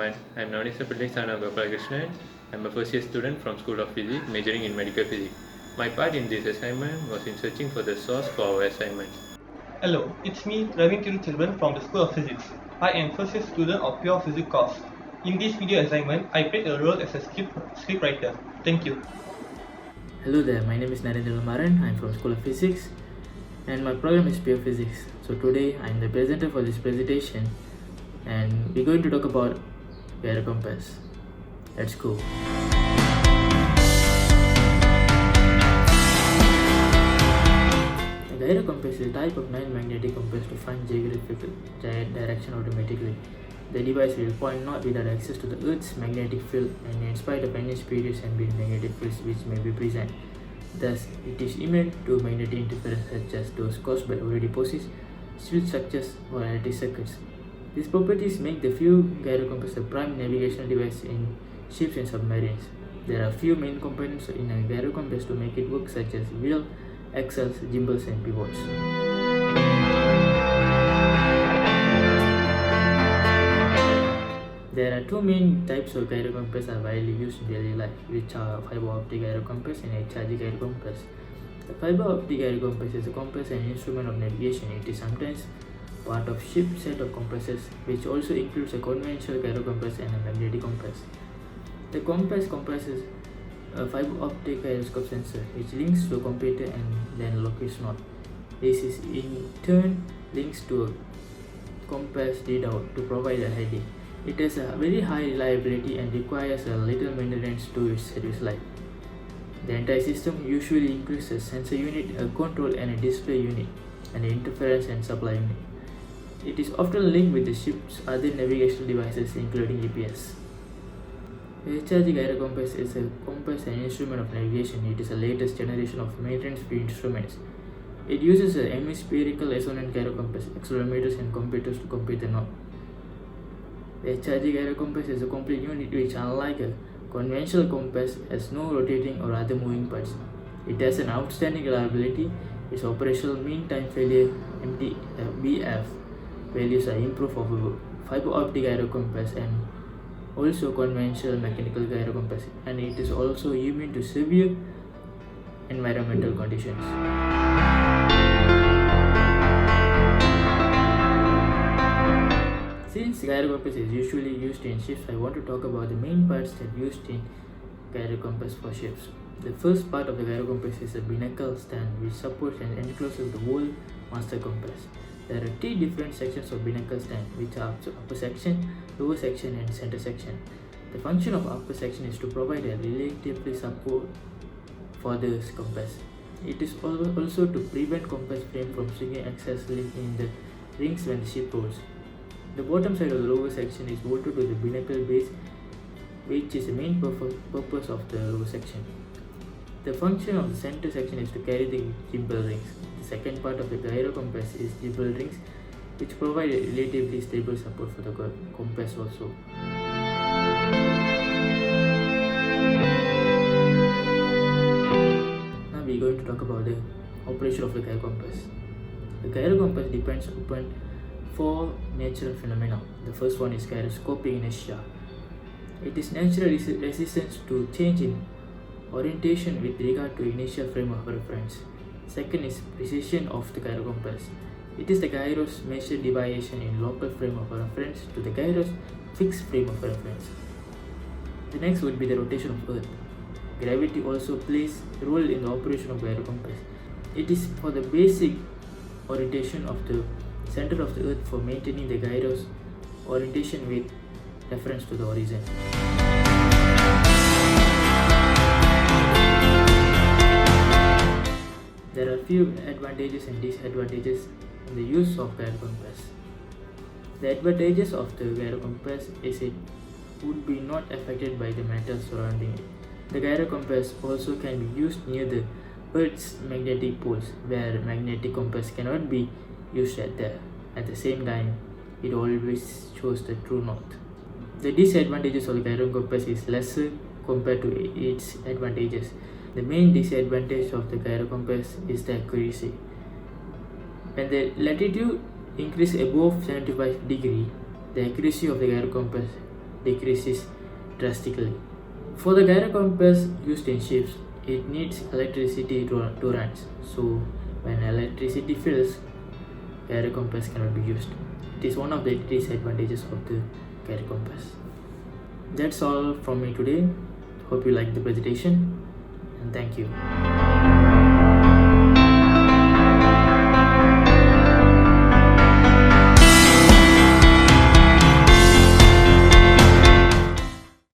everyone. I'm Krishnan. I'm a first year student from School of Physics, majoring in medical physics. My part in this assignment was in searching for the source for our assignment. Hello, it's me, Ravin Tiruchelvan from the School of Physics. I am first year student of Pure Physics course. In this video assignment, I played a role as a scriptwriter. Thank you. Hello there, my name is Narendra Maran. I'm from School of Physics and my program is Pure Physics. So today I'm the presenter for this presentation and we're going to talk about Gyrocompass. Let's go. A gyrocompass is a type of non-magnetic compass to find geographical direction automatically. The device will point north without access to the Earth's magnetic field and in spite of any spurious ambient magnetic fields which may be present. Thus, it is immune to magnetic interference such as those caused by already possessed shield structures or electric circuits. These properties make the few gyrocompass a prime navigational device in ships and submarines. There are few main components in a gyrocompass to make it work such as wheel, axles, gimbals and pivots. There are two main types of gyrocompass are widely used in daily life, which are fiber optic gyrocompass and HRG gyrocompass. The fiber optic gyrocompass is a compass and instrument of navigation. It is sometimes part of ship set of compasses, which also includes a conventional gyrocompass and a magnetic compass. The compass comprises a fiber optic gyroscope sensor, which links to a computer and then locates north. This is in turn links to a compass readout to provide a heading. It has a very high reliability and requires a little maintenance to its service life. The entire system usually includes a sensor unit, a control and a display unit, and an interference and supply unit. It is often linked with the ship's other navigational devices including GPS. The HRG gyrocompass is a compass and instrument of navigation. It is the latest generation of maintenance-free instruments. It uses a hemispherical resonant gyrocompass, accelerometers and computers to compute the north. The HRG gyrocompass is a complete unit which, unlike a conventional compass, has no rotating or other moving parts. It has an outstanding reliability. Its operational mean time failure (BF) values are improved for fiber optic gyrocompass and also conventional mechanical gyrocompass, and it is also immune to severe environmental conditions. Since gyrocompass is usually used in ships, I want to talk about the main parts that are used in gyrocompass for ships. The first part of the gyrocompass is a binnacle stand which supports and encloses the whole master compass. There are three different sections of binnacle stand, which are upper section, lower section and center section. The function of upper section is to provide a relatively support for the compass. It is also to prevent compass frame from swinging excessively in the rings when the ship rolls. The bottom side of the lower section is bolted to the binnacle base, which is the main purpose of the lower section. The function of the center section is to carry the gimbal rings. The second part of the gyrocompass is gimbal rings, which provide a relatively stable support for the compass also. Now we are going to talk about the operation of the gyrocompass. The gyrocompass depends upon four natural phenomena. The first one is gyroscopic inertia. It is natural resistance to change in orientation with regard to initial frame of reference. Second is precision of the gyrocompass. It is the gyro's measured deviation in local frame of reference to the gyro's fixed frame of reference. The next would be the rotation of Earth. Gravity also plays a role in the operation of gyrocompass. It is for the basic orientation of the center of the Earth for maintaining the gyro's orientation with reference to the horizon. There are few advantages and disadvantages in the use of gyrocompass. The advantages of the gyrocompass is it would be not affected by the matter surrounding it. The gyrocompass also can be used near the Earth's magnetic poles, where magnetic compass cannot be used there. At the same time, it always shows the true north. The disadvantages of the gyrocompass is lesser compared to its advantages. The main disadvantage of the gyrocompass is the accuracy. When the latitude increases above 75 degrees, the accuracy of the gyrocompass decreases drastically. For the gyrocompass used in ships, it needs electricity to run. So when electricity fails, gyrocompass cannot be used. It is one of the disadvantages of the gyrocompass. That's all from me today. Hope you liked the presentation and thank you.